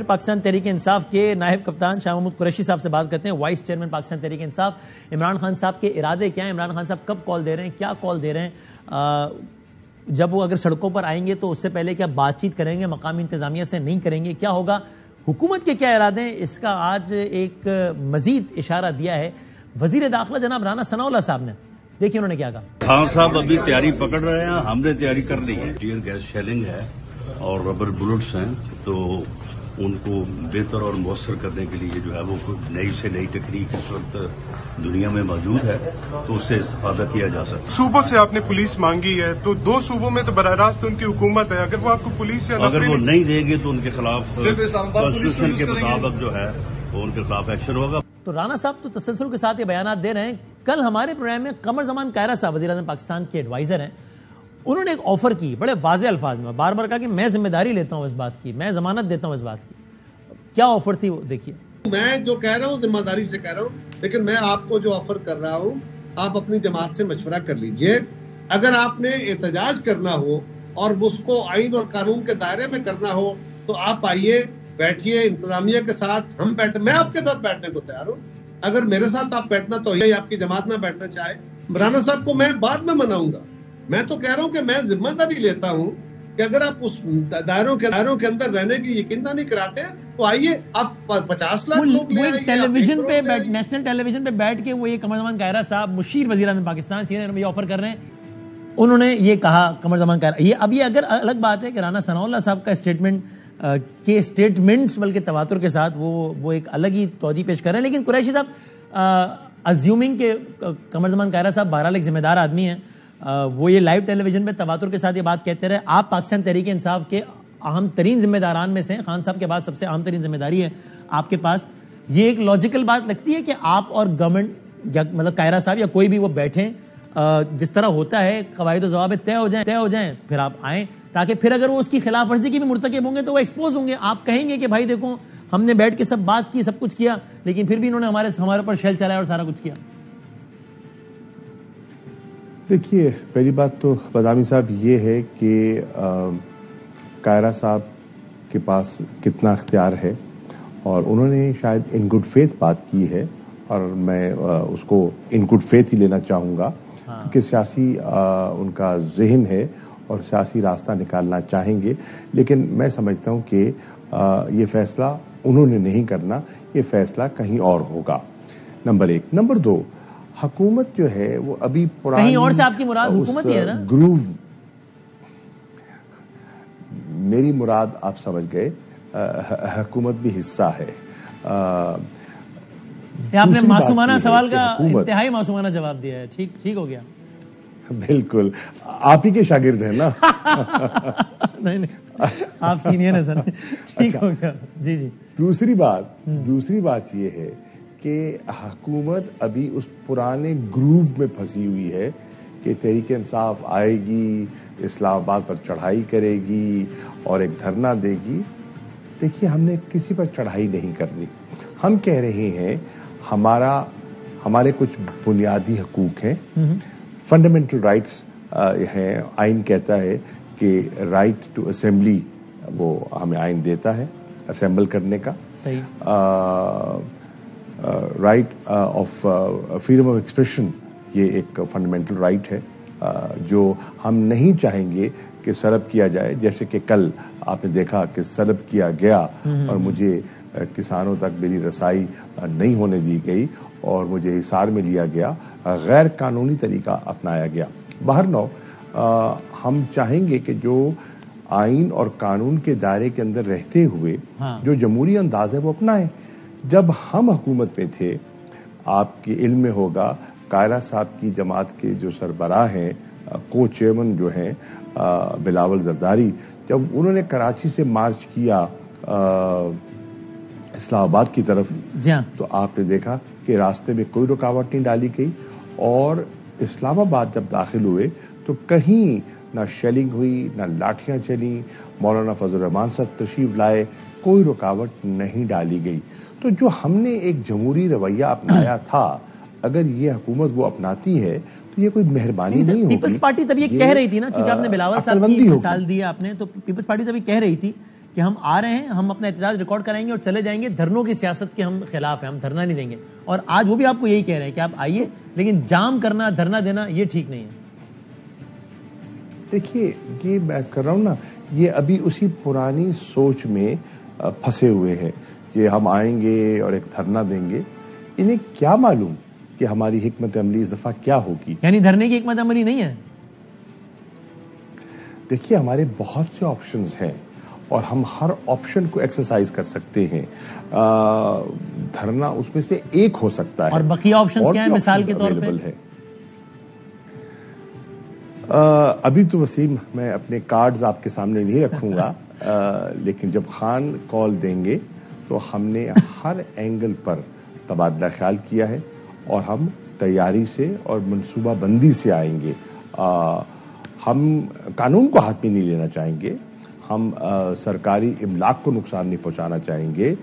پاکستان تحریک انصاف کے نائب کپتان شاہ محمود قریشی صاحب سے بات کرتے ہیں، وائس چیئرمین پاکستان تحریک انصاف۔ عمران خان صاحب کے ارادے کیا ہیں؟ عمران خان صاحب کب کال دے رہے ہیں، کیا کال دے رہے ہیں؟ جب وہ اگر سڑکوں پر آئیں گے تو اس سے پہلے کیا بات چیت کریں گے، مقامی انتظامیہ سے نہیں کریں گے، کیا ہوگا؟ حکومت کے کیا ارادے ہیں، اس کا آج ایک مزید اشارہ دیا ہے وزیر داخلہ جناب رانا ثناء اللہ صاحب نے۔ دیکھیے انہوں نے کیا کہا۔ خان صاحب ابھی تیاری پکڑ رہے ہیں، ہم نے تیاری کر لی ہے۔ ٹیئر گیس شیلنگ ہے اور ربر بلٹس ہیں، تو ان کو بہتر اور مؤثر کرنے کے لیے جو ہے وہ نئی سے نئی ٹیکنیک اس وقت دنیا میں موجود ہے، تو اس سے استفادہ کیا جا سکتا ہے۔ صوبوں سے آپ نے پولیس مانگی ہے، تو 2 صوبوں میں تو براہ راست ان کی حکومت ہے، اگر وہ آپ کو پولیس یا اگر وہ نہیں دیں گے تو ان کے خلاف کانسٹیٹیوشن کے مطابق جو ہے وہ ان کے خلاف ایکشن ہوگا۔ تو رانا صاحب تو تسلسل کے ساتھ یہ بیانات دے رہے ہیں۔ کل ہمارے پروگرام میں قمر زمان کائرہ صاحب وزیر اعظم پاکستان کے ایڈوائزر ہیں، انہوں نے ایک آفر کی بڑے واضح الفاظ میں، بار بار کہا کہ میں ذمہ داری لیتا ہوں اس بات کی، میں ضمانت دیتا ہوں اس بات کی۔ کیا آفر تھی وہ دیکھیے۔ میں جو کہہ رہا ہوں ذمہ داری سے کہہ رہا ہوں، لیکن میں آپ کو جو آفر کر رہا ہوں آپ اپنی جماعت سے مشورہ کر لیجئے۔ اگر آپ نے احتجاج کرنا ہو اور اس کو آئین اور قانون کے دائرے میں کرنا ہو تو آپ آئیے، بیٹھیے انتظامیہ کے ساتھ، ہم میں آپ کے ساتھ بیٹھنے کو تیار ہوں۔ اگر میرے ساتھ آپ بیٹھنا تو یہ آپ کی جماعت نہ بیٹھنا چاہے، رانا صاحب کو میں بعد میں مناؤں گا۔ میں تو کہہ رہا ہوں کہ میں ذمہ داری لیتا ہوں کہ اگر آپ اس دائروں کے اندر رہنے کی یقین نہیں کراتے تو آئیے، آپ 50 لاکھ لوگ لے آئیے، ٹیلی ویژن پہ نیشنل ٹیلی ویژن پہ بیٹھ کے وہ یہ قمر زمان کائرہ صاحب مشیر وزیر اعظم پاکستان سینئر یہ آفر کر رہے ہیں۔ انہوں نے یہ کہا قمر زمان کائرہ، یہ اب یہ اگر الگ بات ہے کہ رانا ثناء اللہ صاحب کا اسٹیٹمنٹس بلکہ تواتر کے ساتھ وہ ایک الگ ہی توجہ پیش کر رہے ہیں، لیکن قریشی صاحب ازیومنگ کہ قمر زمان کائرہ صاحب بہرحال ایک ذمہ دار آدمی ہیں، وہ یہ لائیو ٹیلی ویژن پہ تواتر کے ساتھ یہ بات کہتے رہے۔ آپ پاکستان تحریک انصاف کے اہم ترین ذمہ داران میں سے ہیں، خان صاحب کے بعد سب سے اہم ترین ذمہ داری ہے آپ کے پاس۔ یہ ایک لاجیکل بات لگتی ہے کہ آپ اور گورنمنٹ یا مطلب کائرہ صاحب یا کوئی بھی وہ بیٹھیں، جس طرح ہوتا ہے قواعد و ضوابط طے ہو جائیں پھر آپ آئیں، تاکہ پھر اگر وہ اس کی خلاف ورزی کی بھی مرتکب ہوں گے تو وہ ایکسپوز ہوں گے۔ آپ کہیں گے کہ بھائی دیکھو ہم نے بیٹھ کے سب بات کی، سب کچھ کیا، لیکن پھر بھی انہوں نے ہمارے اوپر شیل چلایا اور سارا کچھ کیا۔ دیکھیے، پہلی بات تو بادامی صاحب یہ ہے کہ کائرہ صاحب کے پاس کتنا اختیار ہے، اور انہوں نے شاید ان گڈ فیتھ بات کی ہے، اور میں اس کو ان گڈ فیتھ ہی لینا چاہوں گا، کیونکہ سیاسی ان کا ذہن ہے اور سیاسی راستہ نکالنا چاہیں گے، لیکن میں سمجھتا ہوں کہ یہ فیصلہ انہوں نے نہیں کرنا، یہ فیصلہ کہیں اور ہوگا، نمبر 1۔ نمبر 2، حکومت جو ہے وہ ابھی پرانی، کہیں اور سے آپ کی مراد حکومت ہی ہے نا؟ گروو، میری مراد آپ سمجھ گئے، حکومت بھی حصہ ہے۔ آپ نے معصومانہ سوال کا انتہائی معصومانہ جواب دیا ہے، ٹھیک ہو گیا۔ بالکل، آپ ہی کے شاگرد ہیں نا۔ نہیں، آپ سینئر ہیں سر، ٹھیک ہو گیا۔ جی۔ دوسری بات یہ ہے کہ حکومت ابھی اس پرانے گروو میں پھنسی ہوئی ہے کہ تحریک انصاف آئے گی، اسلام آباد پر چڑھائی کرے گی اور ایک دھرنا دے گی۔ دیکھیے، ہم نے کسی پر چڑھائی نہیں کرنی، ہم کہہ رہے ہیں ہمارے کچھ بنیادی حقوق ہیں، فنڈامنٹل رائٹس ہیں۔ آئین کہتا ہے کہ رائٹ ٹو اسمبلی، وہ ہمیں آئین دیتا ہے اسمبل کرنے کا، right of freedom of expression, یہ ایک فنڈامنٹل رائٹ ہے جو ہم نہیں چاہیں گے کہ سلب کیا جائے، جیسے کہ کل آپ نے دیکھا کہ سلب کیا گیا اور مجھے کسانوں تک میری رسائی نہیں ہونے دی گئی اور مجھے حصار میں لیا گیا، غیر قانونی طریقہ اپنایا گیا۔ بہرنو ہم چاہیں گے کہ جو آئین اور قانون کے دائرے کے اندر رہتے ہوئے جو جمہوری انداز ہے وہ اپنائیں۔ جب ہم حکومت میں تھے، آپ کے علم میں ہوگا، کائرہ صاحب کی جماعت کے جو سربراہ ہیں، کو چیئرمین جو ہیں بلاول زرداری، جب انہوں نے کراچی سے مارچ کیا اسلام آباد کی طرف، تو آپ نے دیکھا کہ راستے میں کوئی رکاوٹ نہیں ڈالی گئی، اور اسلام آباد جب داخل ہوئے تو کہیں نہ شیلنگ ہوئی، نہ لاٹھیاں چلیں، مولانا فضل الرحمان صاحب تشریف لائے، کوئی رکاوٹ نہیں ڈالی گئی۔ تو جو ہم نے ایک جمہوری رویہ اپنایا تھا، اگر یہ حکومت وہ اپناتی ہے تو یہ کوئی مہربانی نہیں ہوگی۔ پیپلز پارٹی تب یہ کہہ رہی تھی نا، چونکہ آپ نے بلاول صاحب کی مثال دی آپ نے، تو پیپلز پارٹی تب یہ کہہ رہی تھی کہ ہم آ رہے ہیں, ہم اپنا احتجاج ریکارڈ کرائیں گے اور چلے جائیں گے, دھرنوں کی سیاست کے ہم خلاف ہیں, ہم دھرنا نہیں دیں گے. اور آج وہ بھی آپ کو یہی کہہ رہے ہیں کہ آپ آئیے, لیکن جام کرنا, دھرنا دینا یہ ٹھیک نہیں ہے. دیکھیے, یہ بات کر رہا ہوں نا, یہ ابھی اسی پرانی سوچ میں پھنسے ہوئے ہیں کہ ہم آئیں گے اور ایک دھرنا دیں گے. انہیں کیا معلوم کہ ہماری حکمت عملی اس دفعہ کیا ہوگی. یعنی دھرنے کی حکمت عملی نہیں ہے. دیکھیے, ہمارے بہت سے آپشنز ہیں اور ہم ہر آپشن کو ایکسرسائز کر سکتے ہیں. دھرنا اس میں سے ایک ہو سکتا ہے. اور بقیہ آپشنز کیا ہیں مثال کے طور پہ؟ ابھی تو وسیم میں اپنے کارڈز آپ کے سامنے نہیں رکھوں گا, لیکن جب خان کال دیں گے تو ہم نے ہر اینگل پر تبادلہ خیال کیا ہے اور ہم تیاری سے اور منصوبہ بندی سے آئیں گے. ہم قانون کو ہاتھ میں نہیں لینا چاہیں گے, ہم سرکاری املاک کو نقصان نہیں پہنچانا چاہیں گے,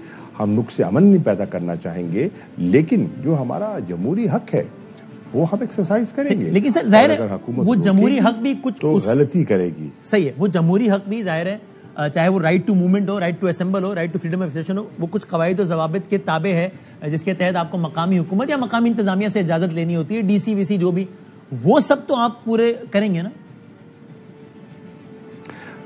ہم نقص امن نہیں پیدا کرنا چاہیں گے, لیکن جو ہمارا جمہوری حق ہے وہ ہم ایکسرسائز کریں گے. لیکن سر ظاہر ہے وہ جمہوری حق بھی کچھ تو غلطی کرے گی. صحیح ہے, وہ جمہوری حق بھی ظاہر ہے, چاہے وہ رائٹ ٹو موومنٹ ہو, رائٹ ٹو اسمبل ہو, right to freedom of expression ہو, وہ کچھ قواعد و ضوابط کے تابع ہے جس کے تحت آپ کو مقامی حکومت یا مقامی انتظامیہ سے اجازت لینی ہوتی ہے. ڈی سی وی سی جو بھی, وہ سب تو آپ پورے کریں گے نا.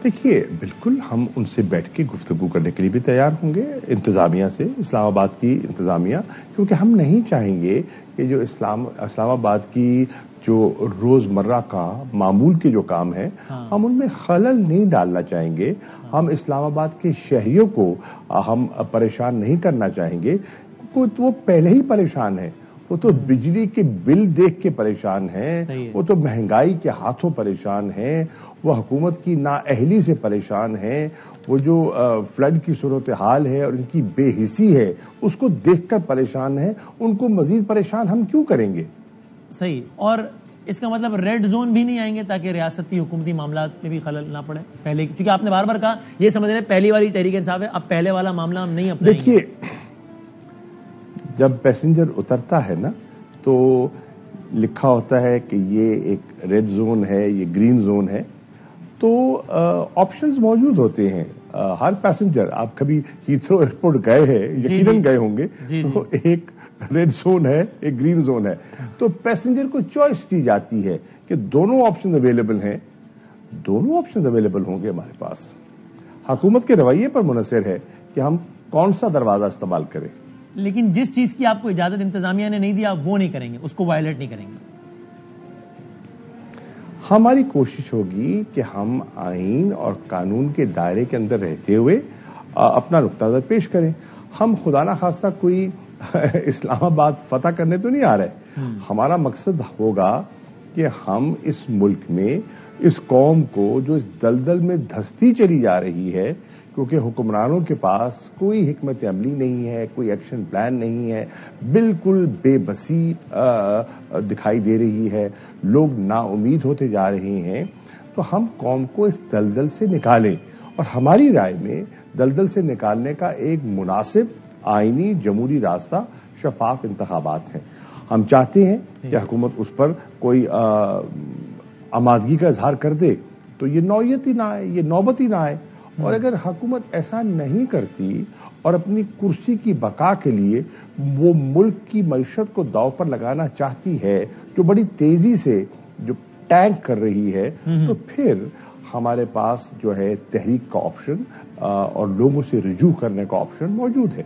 دیکھیے, بالکل ہم ان سے بیٹھ کے گفتگو کرنے کے لیے بھی تیار ہوں گے, انتظامیہ سے, اسلام آباد کی انتظامیہ, کیونکہ ہم نہیں چاہیں گے کہ جو اسلام آباد کی جو روزمرہ کا معمول کے جو کام ہے ہم ان میں خلل نہیں ڈالنا چاہیں گے. ہم اسلام آباد کے شہریوں کو ہم پریشان نہیں کرنا چاہیں گے. وہ پہلے ہی پریشان ہیں, وہ تو بجلی کے بل دیکھ کے پریشان ہیں, وہ تو مہنگائی کے ہاتھوں پریشان ہیں, وہ حکومت کی نااہلی سے پریشان ہیں, وہ جو فلڈ کی صورتحال ہے اور ان کی بے حسی ہے اس کو دیکھ کر پریشان ہیں. ان کو مزید پریشان ہم کیوں کریں گے. صحیح. اور اس کا مطلب ریڈ زون بھی نہیں آئیں گے تاکہ ریاستی حکومتی معاملات میں بھی خلل نہ پڑے پہلے, کیونکہ آپ نے بار بار کہا یہ سمجھ رہے پہلی والی تحریک انصاف ہے, اب پہلے والا معاملہ ہم نہیں اپنائیں گے. دیکھیے, جب پیسنجر اترتا ہے نا تو لکھا ہوتا ہے کہ یہ ایک ریڈ زون ہے, یہ گرین زون ہے, تو آپشنز موجود ہوتے ہیں. ہر پیسنجر, آپ کبھی ہیتھرو ایئرپورٹ گئے ہیں, یقیناً گئے ہوں گے, تو ایک ریڈ زون ہے, ایک گرین زون ہے, تو پیسنجر کو چوائس دی جاتی ہے کہ دونوں آپشن اویلیبل ہیں, دونوں آپشن اویلیبل ہوں گے ہمارے پاس. حکومت کے رویے پر منحصر ہے کہ ہم کون سا دروازہ استعمال کریں. لیکن جس چیز کی آپ کو اجازت انتظامیہ نے نہیں دیا وہ نہیں کریں گے, اس کو وائلیٹ نہیں کریں گے. ہماری کوشش ہوگی کہ ہم آئین اور قانون کے دائرے کے اندر رہتے ہوئے اپنا نقطہ نظر پیش کریں. ہم خدا نخواستہ کوئی اسلام آباد فتح کرنے تو نہیں آ رہے. ہمارا مقصد ہوگا کہ ہم اس ملک میں اس قوم کو جو اس دلدل میں دھستی چلی جا رہی ہے, کیونکہ حکمرانوں کے پاس کوئی حکمت عملی نہیں ہے, کوئی ایکشن پلان نہیں ہے, بالکل بے بسی دکھائی دے رہی ہے, لوگ نا امید ہوتے جا رہے ہیں, تو ہم قوم کو اس دلدل سے نکالیں. اور ہماری رائے میں دلدل سے نکالنے کا ایک مناسب آئینی جمہوری راستہ شفاف انتخابات ہیں. ہم چاہتے ہیں کہ حکومت اس پر کوئی آمادگی کا اظہار کر دے تو یہ نوعیت ہی نہ آئے, یہ نوبت ہی نہ آئے. اور اگر حکومت ایسا نہیں کرتی اور اپنی کرسی کی بقا کے لیے وہ ملک کی معیشت کو داؤ پر لگانا چاہتی ہے, جو بڑی تیزی سے جو ٹینک کر رہی ہے, تو پھر ہمارے پاس جو ہے تحریک کا آپشن اور لوگوں سے رجوع کرنے کا آپشن موجود ہے.